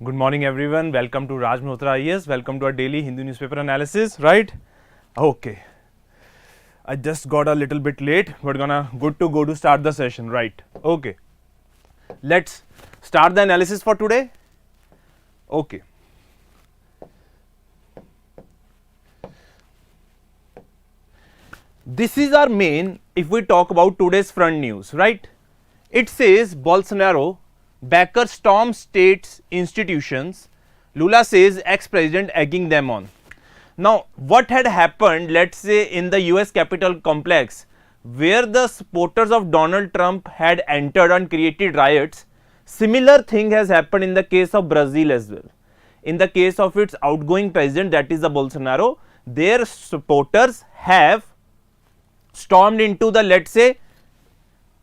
Good morning everyone, welcome to Raj Malhotra IAS, welcome to our daily Hindu newspaper analysis, right? Okay, I just got a little bit late, but good to go to start the session, right? Okay, let's start the analysis for today. Okay. This is our main, if we talk about today's front news, right? It says Bolsonaro backer storm states institutions. Lula says ex-president egging them on. Now, what had happened, let's say in the US Capitol complex, where the supporters of Donald Trump had entered and created riots, similar thing has happened in the case of Brazil as well. In the case of its outgoing president, that is the Bolsonaro, their supporters have stormed into the, let's say,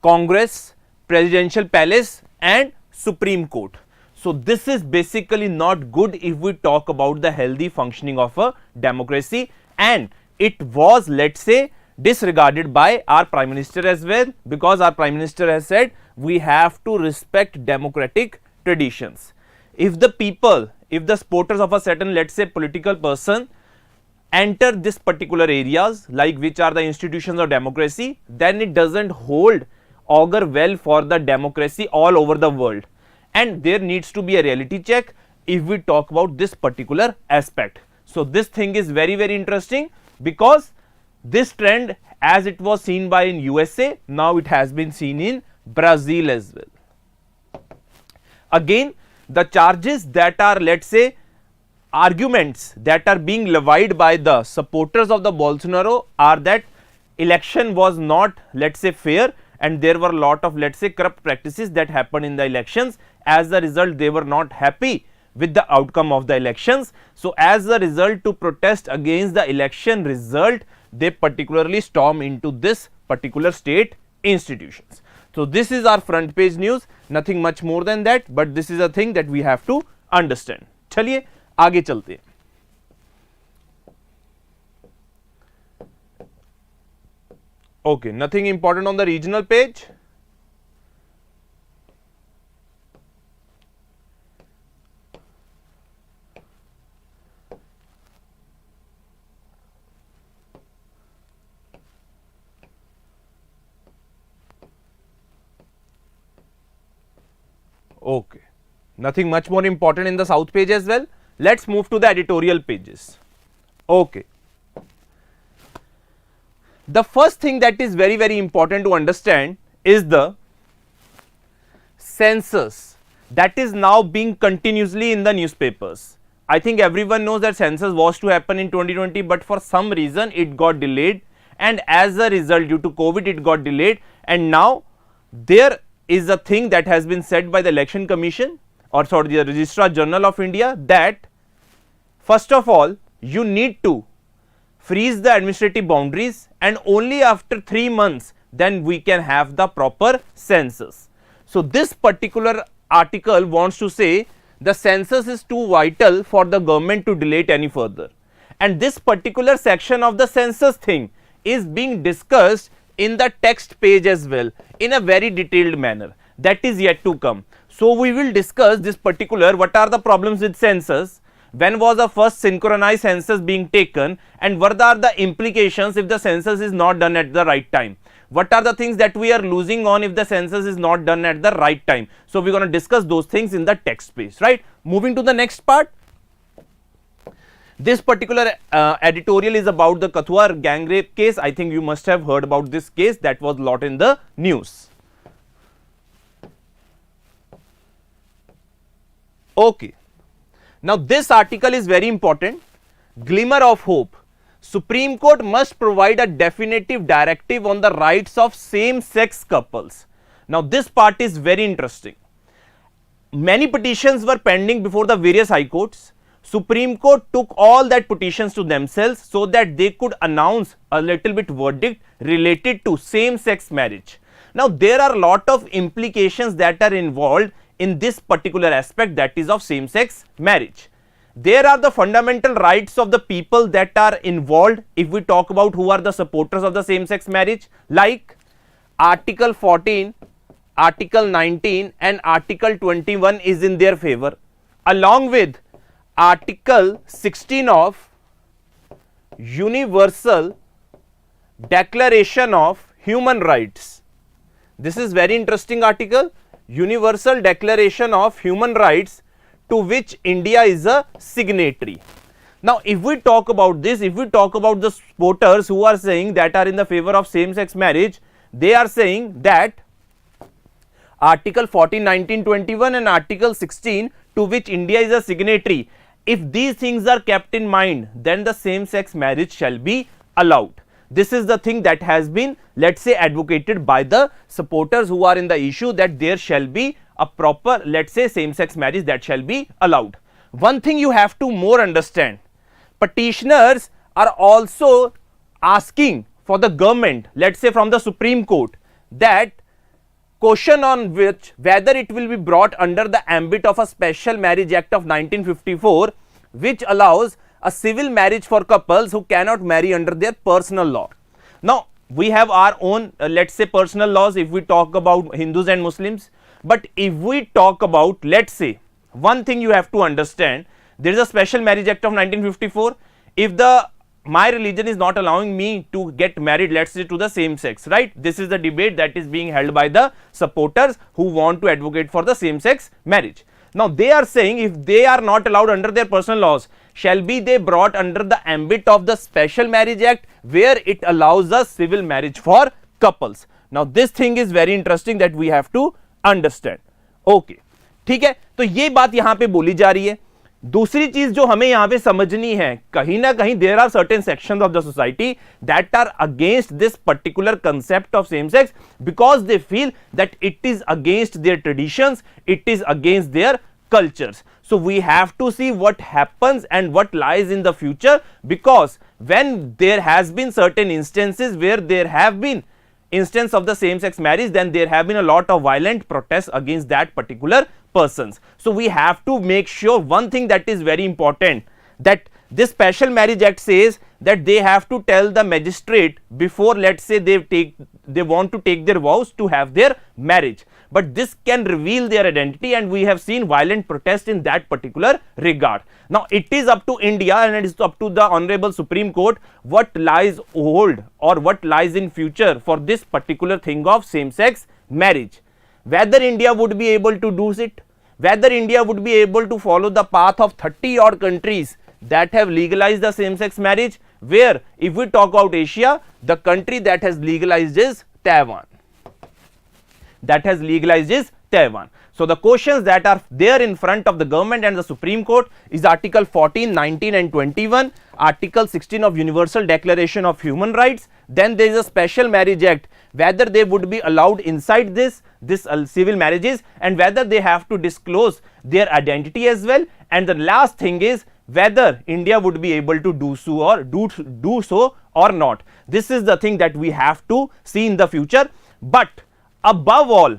Congress, Presidential Palace and Supreme Court. So this is basically not good if we talk about the healthy functioning of a democracy, and it was, let's say, disregarded by our Prime Minister as well, because our Prime Minister has said we have to respect democratic traditions. If the people, if the supporters of a certain, let's say, political person enter this particular areas, like which are the institutions of democracy, then it doesn't augur well for the democracy all over the world, and there needs to be a reality check if we talk about this particular aspect. So this thing is very interesting, because this trend, as it was seen by in USA, now it has been seen in Brazil as well. Again, the charges that are, let's say, arguments that are being levied by the supporters of the Bolsonaro are that election was not, let's say, fair, and there were a lot of, let's say, corrupt practices that happened in the elections. As a result, they were not happy with the outcome of the elections. So as a result, to protest against the election result, they particularly storm into this particular state institutions. So this is our front page news, nothing much more than that, but this is a thing that we have to understand. चलिए आगे चलते हैं. Okay, nothing important on the regional page. Okay, nothing much more important in the south page as well. Let's move to the editorial pages. Okay. The first thing that is very important to understand is the census that is now being continuously in the newspapers. I think everyone knows that census was to happen in 2020, but for some reason it got delayed, and as a result, due to COVID, it got delayed, and now there is a thing that has been said by the Election Commission, or sorry, the Registrar General of India, that first of all you need to freeze the administrative boundaries, and only after 3 months then we can have the proper census. So this particular article wants to say the census is too vital for the government to delay it any further, and this particular section of the census thing is being discussed in the text page as well in a very detailed manner. That is yet to come. So we will discuss this particular, what are the problems with census, when was the first synchronized census being taken, and what are the implications if the census is not done at the right time, what are the things that we are losing on if the census is not done at the right time. So we are going to discuss those things in the text page, right. Moving to the next part, this particular editorial is about the Kathua gang rape case. I think you must have heard about this case, that was a lot in the news. Okay. Now this article is very important. Glimmer of hope. Supreme Court must provide a definitive directive on the rights of same-sex couples. Now this part is very interesting. Many petitions were pending before the various high courts. Supreme Court took all that petitions to themselves so that they could announce a little bit verdict related to same-sex marriage. Now there are a lot of implications that are involved in this particular aspect, that is of same-sex marriage. There are the fundamental rights of the people that are involved, if we talk about who are the supporters of the same-sex marriage, like Article 14, Article 19 and Article 21 is in their favor. along with Article 16 of Universal Declaration of Human Rights. This is very interesting article, Universal Declaration of Human Rights, to which India is a signatory. Now, if we talk about this, if we talk about the supporters who are saying that are in the favor of same sex marriage, they are saying that Article 14, 19, 21 and Article 16, to which India is a signatory, if these things are kept in mind, then the same sex marriage shall be allowed. This is the thing that has been, let's say, advocated by the supporters who are in the issue, that there shall be a proper, let's say, same sex marriage that shall be allowed. One thing you have to more understand, petitioners are also asking for the government, let's say from the Supreme Court, that question on which whether it will be brought under the ambit of a Special Marriage Act of 1954, which allows a civil marriage for couples who cannot marry under their personal law. Now, we have our own, let's say, personal laws if we talk about Hindus and Muslims, but if we talk about, let's say, one thing you have to understand, there is a Special Marriage Act of 1954. If my religion is not allowing me to get married, let's say, to the same sex, right? This is the debate that is being held by the supporters who want to advocate for the same sex marriage. Now, they are saying if they are not allowed under their personal laws, shall be they brought under the ambit of the Special Marriage Act, where it allows a civil marriage for couples. Now, this thing is very interesting that we have to understand. Okay, ठीक है, तो ये बात यहाँ पे बोली जा रही है. दूसरी चीज जो हमें यहां पे समझनी है, कहीं ना कहीं there are certain sections of the society that are against this particular concept of same sex, because they feel that it is against their traditions, it is against their cultures. So we have to see what happens and what lies in the future, because when there has been certain instances where there have been instance of the same sex marriage, then there have been a lot of violent protests against that particular persons. So we have to make sure one thing that is very important, that this Special Marriage Act says that they have to tell the magistrate before, let's say, they want to take their vows to have their marriage, but this can reveal their identity, and we have seen violent protest in that particular regard. Now, it is up to India and it is up to the Honorable Supreme Court what lies old or what lies in future for this particular thing of same sex marriage. Whether India would be able to do it, whether India would be able to follow the path of 30 odd countries that have legalized the same sex marriage, where if we talk about Asia, the country that has legalized is Taiwan. So the questions that are there in front of the government and the Supreme Court is Article 14, 19 and 21, Article 16 of Universal Declaration of Human Rights, then there is a Special Marriage Act, whether they would be allowed inside this civil marriages, and whether they have to disclose their identity as well, and the last thing is whether India would be able to do so or not. This is the thing that we have to see in the future. But above all,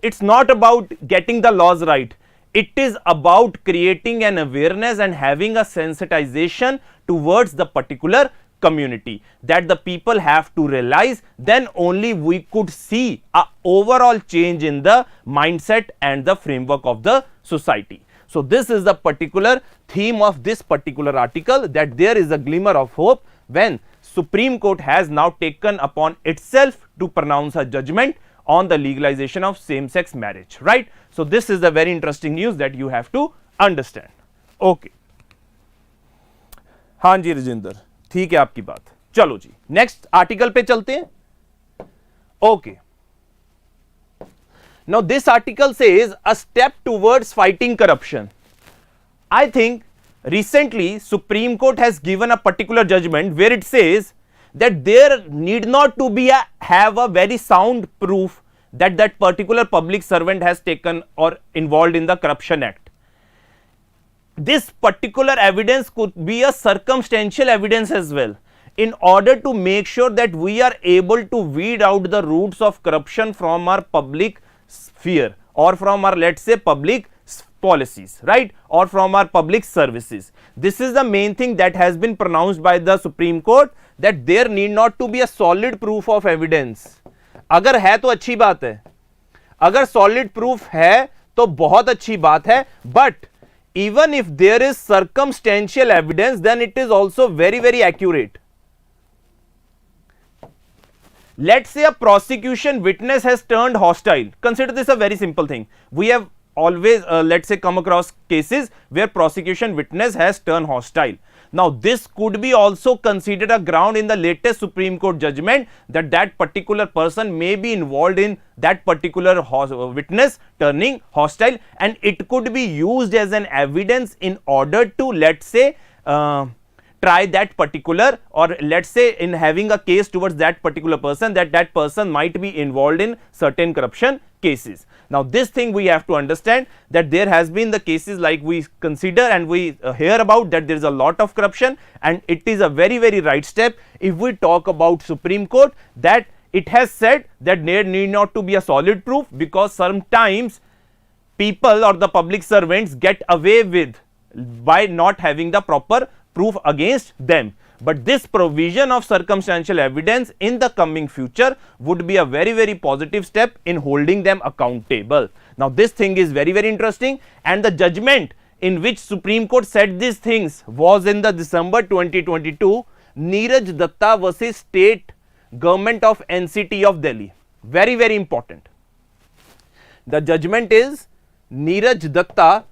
it's not about getting the laws right. It is about creating an awareness and having a sensitization towards the particular community, that the people have to realize, then only we could see a overall change in the mindset and the framework of the society. So this is the particular theme of this particular article, that there is a glimmer of hope when Supreme Court has now taken upon itself to pronounce a judgment on the legalization of same sex marriage, right? So this is the very interesting news that you have to understand. Okay, हाँ जी राजेंद्र, ठीक है आपकी बात. चलो जी, next article पे चलते हैं. Okay, now this article says a step towards fighting corruption. I think recently Supreme Court has given a particular judgment where it says that there need not to be have a very sound proof that that particular public servant has taken or involved in the Corruption Act. This particular evidence could be a circumstantial evidence as well, in order to make sure that we are able to weed out the roots of corruption from our public sphere, or from our, let's say, public policies, right, or from our public services. This is the main thing that has been pronounced by the Supreme Court, that there need not to be a solid proof of evidence. अगर है तो अच्छी बात है, अगर solid proof है तो बहुत अच्छी बात है, but even if there is circumstantial evidence, then it is also very, very accurate. Let's say a prosecution witness has turned hostile. Consider this a very simple thing. We have always let's say come across cases where prosecution witness has turned hostile. Now this could be also considered a ground in the latest Supreme Court judgment that that particular person may be involved in that particular witness turning hostile, and it could be used as an evidence in order to, let's say, try that particular, or let's say in having a case towards that particular person, that that person might be involved in certain corruption cases. Now this thing we have to understand, that there has been the cases like we consider and we hear about, that there is a lot of corruption, and it is a very, very right step if we talk about Supreme Court, that it has said that there need not to be a solid proof, because sometimes people or the public servants get away with by not having the proper proof against them. But this provision of circumstantial evidence in the coming future would be a very, very positive step in holding them accountable. Now this thing is very, very interesting, and the judgment in which Supreme Court said these things was in the December 2022 Neeraj Datta versus State Government of NCT of Delhi. Very, very important. The judgment is Neeraj Datta,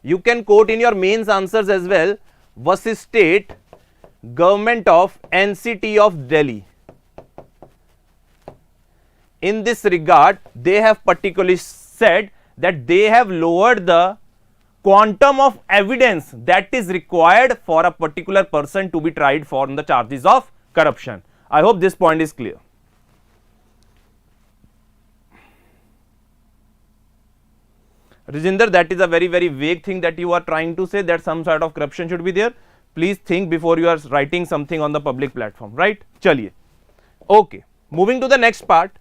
you can quote in your mains answers as well, versus State Government of NCT of Delhi. In this regard, they have particularly said that they have lowered the quantum of evidence that is required for a particular person to be tried for the charges of corruption. I hope this point is clear. Rajinder, that is a very, very vague thing that you are trying to say, that some sort of corruption should be there. Please think before you are writing something on the public platform, right? Chaliye. Okay, moving to the next part.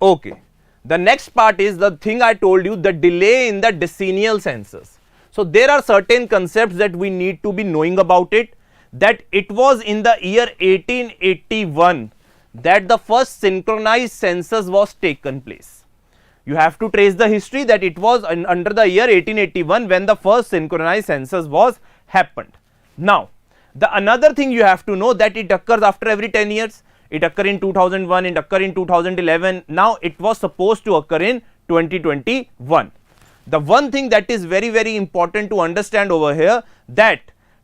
Okay, the next part is the thing I told you, the delay in the decennial census. So there are certain concepts that we need to be knowing about it, that it was in the year 1881 that the first synchronized census was taken place. You have to trace the history, that it was under the year 1881 when the first synchronized census was happened. Now the another thing you have to know, that it occurs after every 10 years. It occurred in 2001, it occurred in 2011. Now it was supposed to occur in 2021. The one thing that is very, very important to understand over here, that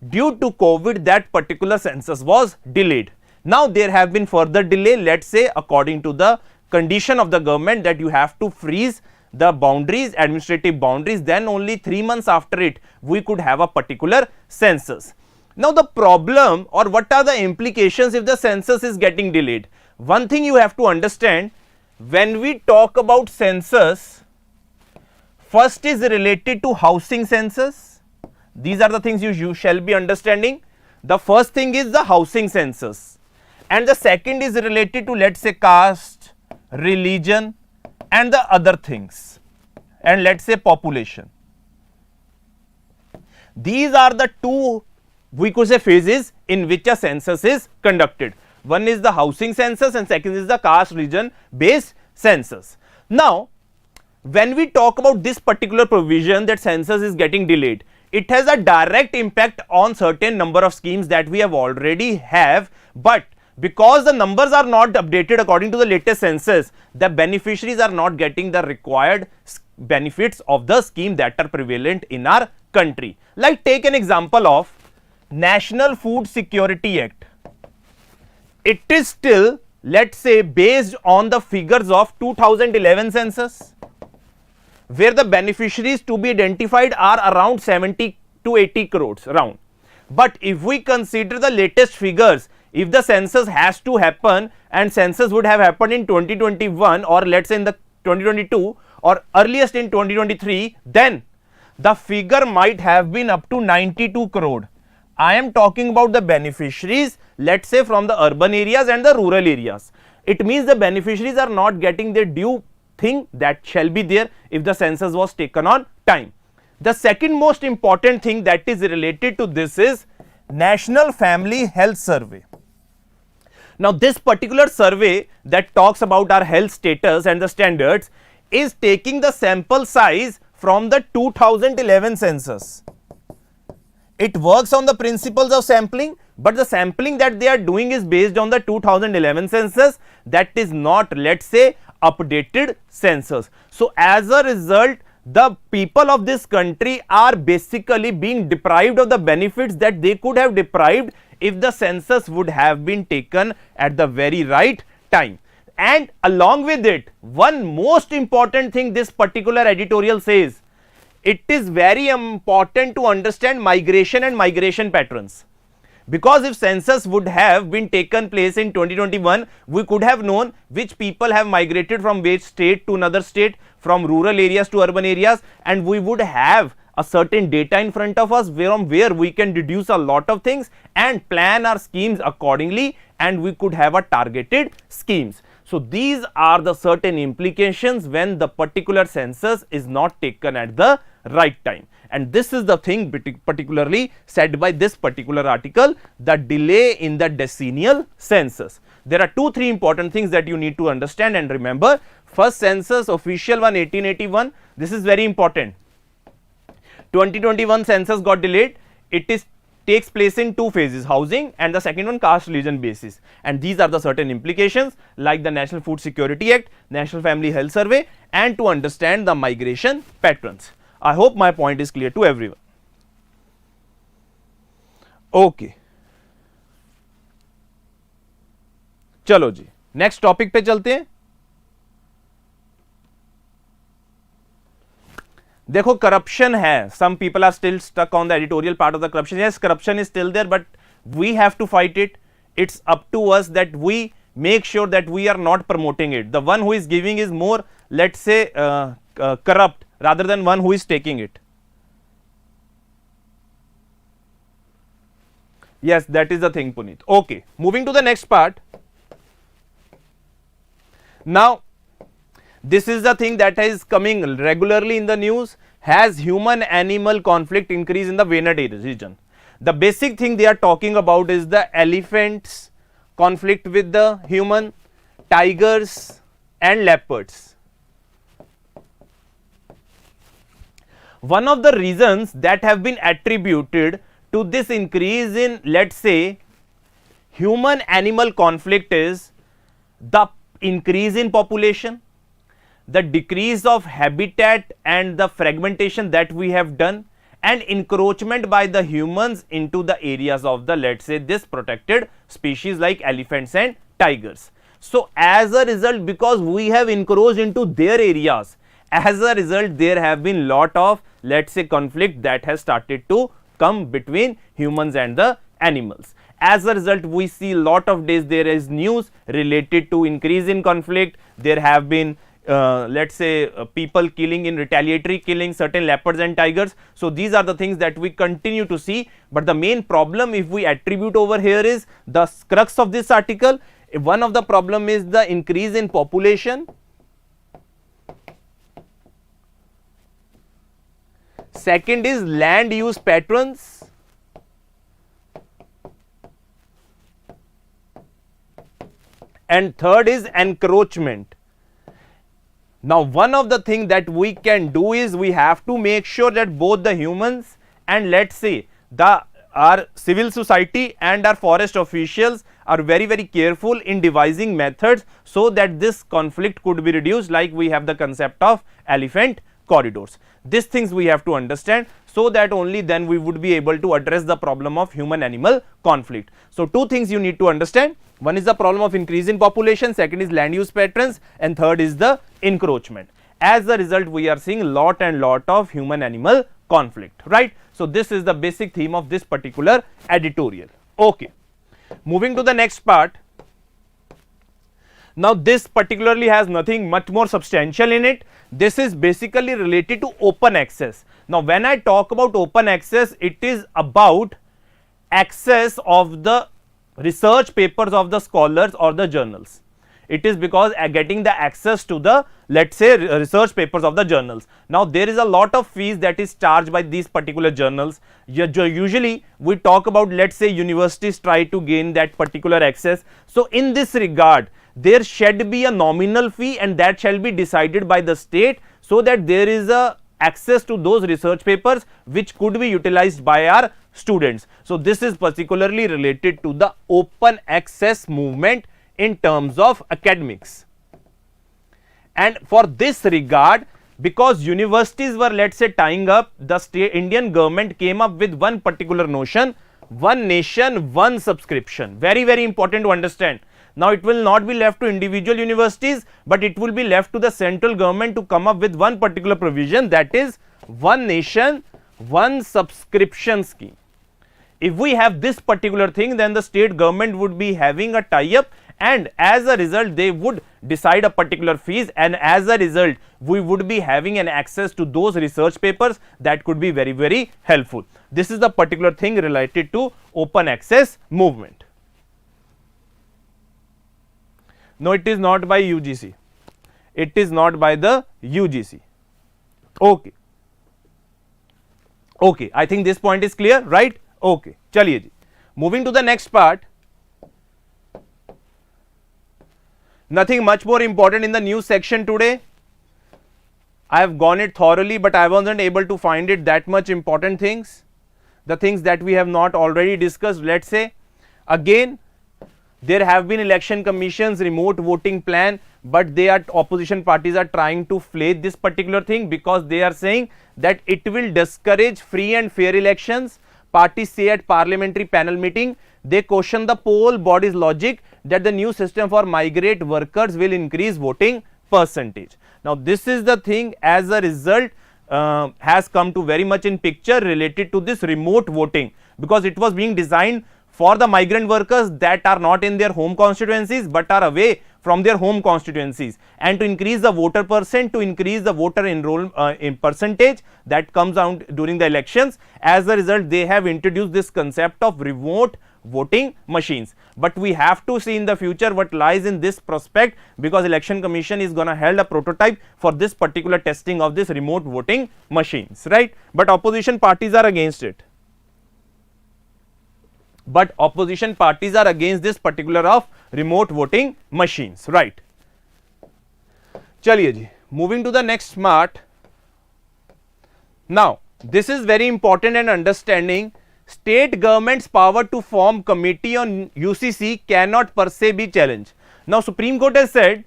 due to COVID that particular census was delayed. Now there have been further delay, let's say according to the condition of the government, that you have to freeze the boundaries, administrative boundaries, then only 3 months after it we could have a particular census. Now the problem, or what are the implications if the census is getting delayed? One thing you have to understand, when we talk about census, first is related to housing census. These are the things you shall be understanding. The first thing is the housing census, and the second is related to, let's say, caste, religion and the other things, and let's say population. These are the two, we could say, phases in which a census is conducted. One is the housing census and second is the caste region based census. Now when we talk about this particular provision, that census is getting delayed, it has a direct impact on certain number of schemes that we have already have, but because the numbers are not updated according to the latest census, the beneficiaries are not getting the required benefits of the scheme that are prevalent in our country. Like take an example of National Food Security Act. It is still, let's say, based on the figures of 2011 census, where the beneficiaries to be identified are around 70 to 80 crores around. But if we consider the latest figures, if the census has to happen and census would have happened in 2021, or let's say in the 2022 or earliest in 2023, then the figure might have been up to 92 crore. I am talking about the beneficiaries, let's say from the urban areas and the rural areas. It means the beneficiaries are not getting their due thing that shall be there if the census was taken on time. The second most important thing that is related to this is National Family Health Survey. Now this particular survey that talks about our health status and the standards, is taking the sample size from the 2011 census. It works on the principles of sampling, but the sampling that they are doing is based on the 2011 census, that is not, let's say, updated census. So as a result, the people of this country are basically being deprived of the benefits that they could have deprived if the census would have been taken at the very right time. And along with it, one most important thing this particular editorial says, it is very important to understand migration and migration patterns. Because if census would have been taken place in 2021, we could have known which people have migrated from which state to another state, from rural areas to urban areas, and we would have a certain data in front of us from where we can deduce a lot of things and plan our schemes accordingly, and we could have a targeted schemes. So these are the certain implications when the particular census is not taken at the right time. And this is the thing particularly said by this particular article, the delay in the decennial census. There are 2-3 important things that you need to understand and remember. First census, official one 1881, this is very important. 2021 census got delayed. It takes place in 2 phases, housing, and the second one caste religion basis, and these are the certain implications like the National Food Security Act, National Family Health Survey, and to understand the migration patterns. I hope my point is clear to everyone. Okay, चलो जी next topic पे चलते हैं. देखो corruption है, some people are still stuck on the editorial part of the corruption. Yes, corruption is still there, but we have to fight it. It's up to us that we make sure that we are not promoting it. The one who is giving is more, let's say, corrupt rather than one who is taking it. Yes, that is the thing, Puneet. Okay, moving to the next part. Now, this is the thing that is coming regularly in the news. Has human animal conflict increased in the Venad region? The basic thing they are talking about is the elephants conflict with the human, tigers and leopards. One of the reasons that have been attributed to this increase in, let's say, human animal conflict is the increase in population, the decrease of habitat and the fragmentation that we have done, and encroachment by the humans into the areas of the, let's say, this protected species like elephants and tigers. So as a result, because we have encroached into their areas, as a result there have been lot of, let's say, conflict that has started to come between humans and the animals. As a result, we see lot of days there is news related to increase in conflict. There have been let's say people killing in retaliatory killing certain leopards and tigers. So these are the things that we continue to see, but the main problem if we attribute over here is the crux of this article. One of the problem is the increase in population. Second is land use patterns. And third is encroachment. Now, one of the things that we can do is we have to make sure that both the humans and, let's say, our civil society and our forest officials are very careful in devising methods so that this conflict could be reduced, like we have the concept of elephant corridors. These things we have to understand, so that only then we would be able to address the problem of human animal conflict. So two things you need to understand. One is the problem of increase in population, second is land use patterns, and third is the encroachment. As a result, we are seeing lot of human animal conflict, right? So this is the basic theme of this particular editorial. Okay, moving to the next part. Now this particularly has nothing much more substantial in it. This is basically related to open access. Now when I talk about open access, it is about access of the research papers of the scholars or the journals. It is because getting the access to the, let's say, research papers of the journals. Now there is a lot of fees that is charged by these particular journals. Usually we talk about, let's say, universities try to gain that particular access. So in this regard, there should be a nominal fee and that shall be decided by the state, so that there is a access to those research papers which could be utilized by our students. So this is particularly related to the open access movement in terms of academics. And for this regard, because universities were, let's say, tying up, the Indian government came up with one particular notion: one nation, one subscription. Very, very important to understand. Now it will not be left to individual universities, but it will be left to the central government to come up with one particular provision, that is one nation, one subscription scheme. If we have this particular thing, then the state government would be having a tie-up, and as a result they would decide a particular fees, and as a result we would be having an access to those research papers that could be very, very helpful. This is the particular thing related to open access movement. No, it is not by UGC. It is not by the UGC. Okay. Okay, I think this point is clear, right? Okay, chaliye ji. Moving to the next part. Nothing much more important in the news section today. I have gone it thoroughly, but I wasn't able to find it that much important things. The things that we have not already discussed, let's say. Again, there have been election commission's remote voting plan, but opposition parties are trying to flay this particular thing because they are saying that it will discourage free and fair elections. Parties say at parliamentary panel meeting, they question the poll body's logic that the new system for migrant workers will increase voting percentage. Now this is the thing, as a result has come to very much in picture related to this remote voting, because it was being designed for the migrant workers that are not in their home constituencies but are away from their home constituencies, and to increase the voter percent, to increase the voter enroll in percentage that comes out during the elections. As a result, they have introduced this concept of remote voting machines, but we have to see in the future what lies in this prospect, because election commission is going to hold a prototype for this particular testing of this remote voting machines, right? But opposition parties are against it. But opposition parties are against this particular of remote voting machines, right? Chaliye ji, moving to the next part. Now this is very important, and understanding state government's power to form committee on UCC cannot per se be challenged. Now Supreme Court has said,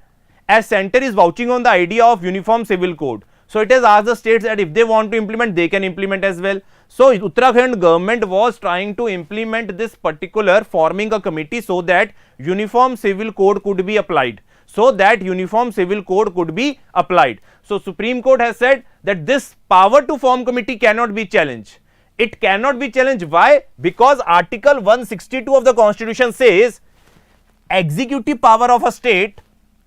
as center is vouching on the idea of uniform civil code, so it has asked the states that if they want to implement, they can implement as well. So Uttarakhand government was trying to implement this particular, forming a committee so that uniform civil code could be applied. So Supreme Court has said that this power to form committee cannot be challenged. It cannot be challenged. Why? Because Article 162 of the Constitution says executive power of a state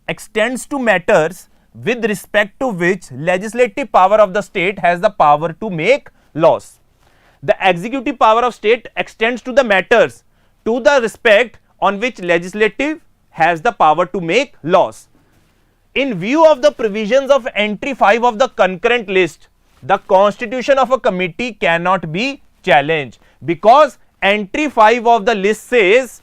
extends to matters with respect to which legislative power of the state has the power to make laws. The executive power of state extends to the matters to the respect on which legislative has the power to make laws. In view of the provisions of entry 5 of the concurrent list, the constitution of a committee cannot be challenged, because entry 5 of the list says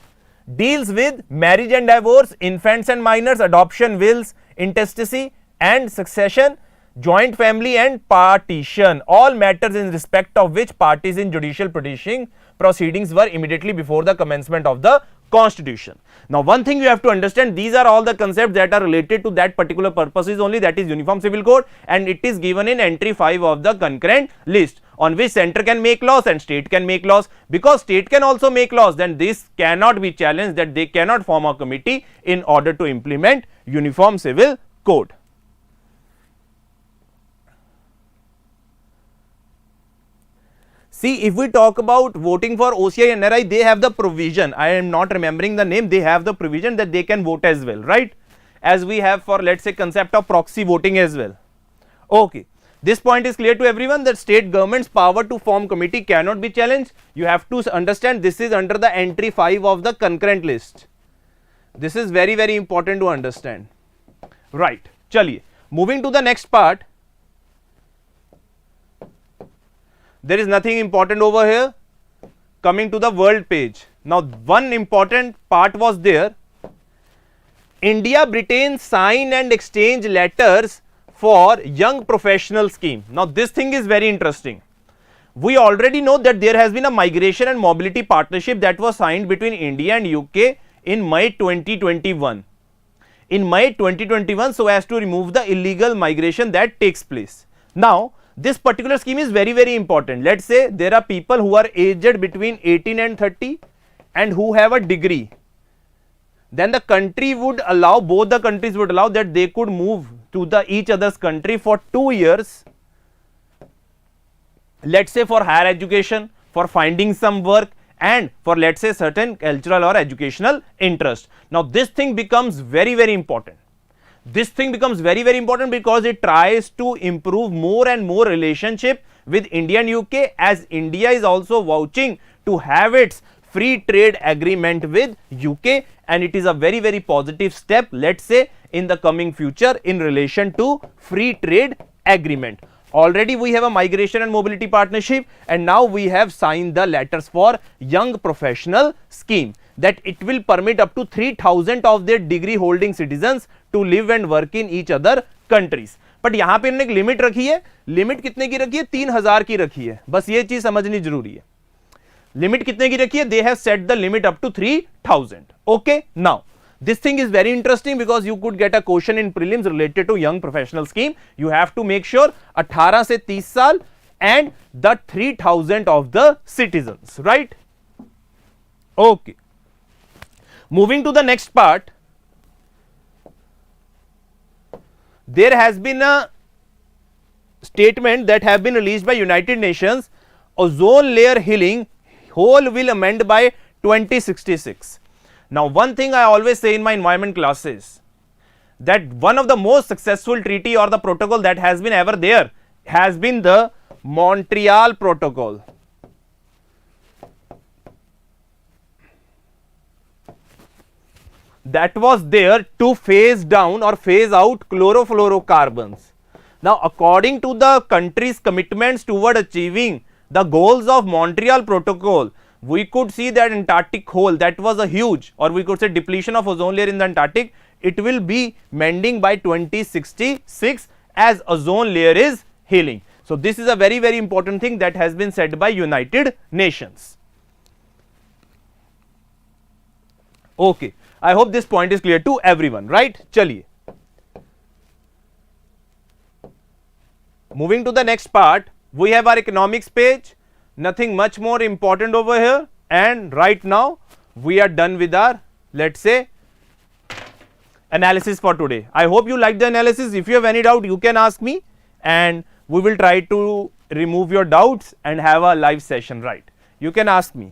deals with marriage and divorce, infants and minors, adoption, wills, intestacy and succession, joint family and partition, all matters in respect of which parties in judicial proceedings were immediately before the commencement of the constitution. Now one thing you have to understand, these are all the concepts that are related to that particular purposes only, that is uniform civil code, and it is given in entry 5 of the concurrent list, on which center can make laws and state can make laws. Because state can also make laws, then this cannot be challenged, that they cannot form a committee in order to implement uniform civil code. See, if we talk about voting for OCI and NRI, they have the provision, I am not remembering the name, they have the provision that they can vote as well, right? As we have for, let's say, concept of proxy voting as well. Okay, this point is clear to everyone, that state government's power to form committee cannot be challenged. You have to understand this is under the entry 5 of the concurrent list. This is very, very important to understand, right? Chaliye, moving to the next part. There is nothing important over here. Coming to the world page. Now one important part was there. India, Britain sign and exchange letters for young professional scheme. Now this thing is very interesting. We already know that there has been a migration and mobility partnership that was signed between India and UK in May 2021. In May 2021, so as to remove the illegal migration that takes place. Now this particular scheme is very, very important. Let's say there are people who are aged between 18 and 30 and who have a degree. Then the country would allow, both the countries would allow that they could move to the each other's country for 2 years, let's say for higher education, for finding some work, and for let's say certain cultural or educational interest. Now this thing becomes very, very important. This thing becomes very, very important because it tries to improve more and more relationship with India and UK, as India is also vouching to have its free trade agreement with UK, and it is a very, very positive step, let's say, in the coming future in relation to free trade agreement. Already we have a migration and mobility partnership, and now we have signed the letters for young professional scheme that it will permit up to 3,000 of their degree holding citizens to live and work in each other countries. But यहाँ पे इन्होंने एक limit रखी है. Limit कितने की रखी है? 3,000 की रखी है. बस ये चीज समझनी जरूरी है. लिमिट कितने की रखी है? They have set the limit up to 3,000. Okay, now this thing is very interesting because you could get a question in prelims related to young professional scheme. You have to make sure 18 से 30 साल and the 3,000 of the citizens, right? Okay, moving to the next part. There has been a statement that have been released by United Nations. Ozone layer healing whole will amend by 2066. Now one thing I always say in my environment classes, that one of the most successful treaty or the protocol that has been ever there has been the Montreal Protocol. That was there to phase down or phase out chlorofluorocarbons. Now according to the country's commitments toward achieving the goals of Montreal Protocol, we could see that Antarctic hole, that was a huge, or we could say depletion of ozone layer in the Antarctic, it will be mending by 2066 as ozone layer is healing. So this is a very, very important thing that has been said by United Nations. Okay, I hope this point is clear to everyone, right? Chaliye. Moving to the next part, we have our economics page. Nothing much more important over here, and right now we are done with our, let's say, analysis for today. I hope you like the analysis. If you have any doubt, you can ask me and we will try to remove your doubts and have a live session, right? You can ask me.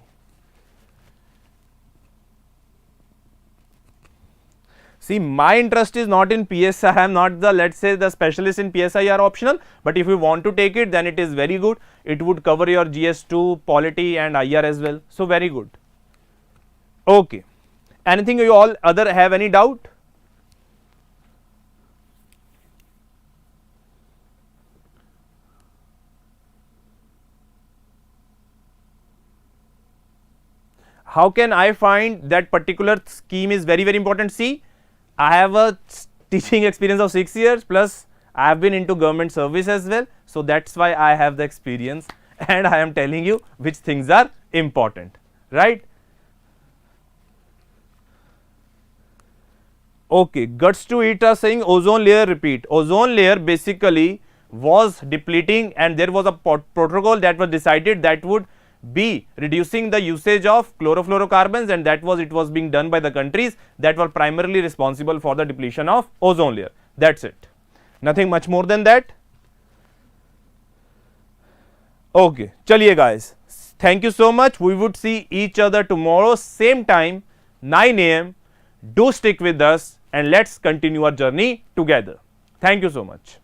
See, my interest is not in PSI. I am not the, let's say, the specialist in PSI are optional, but if you want to take it, then it is very good. It would cover your GS2, polity and IR as well. So very good. Okay. Anything you all other have any doubt? How can I find that particular scheme is very, very important? See, I have a teaching experience of 6 years, plus I have been into government service as well. So that's why I have the experience and I am telling you which things are important, right? Okay, guts to eat are saying ozone layer repeat. Ozone layer basically was depleting, and there was a protocol that was decided that would be reducing the usage of chlorofluorocarbons, and that was, it was being done by the countries that were primarily responsible for the depletion of ozone layer. That's it, nothing much more than that. Okay, chaliye guys, thank you so much. We would see each other tomorrow same time 9 AM. Do stick with us and let's continue our journey together. Thank you so much.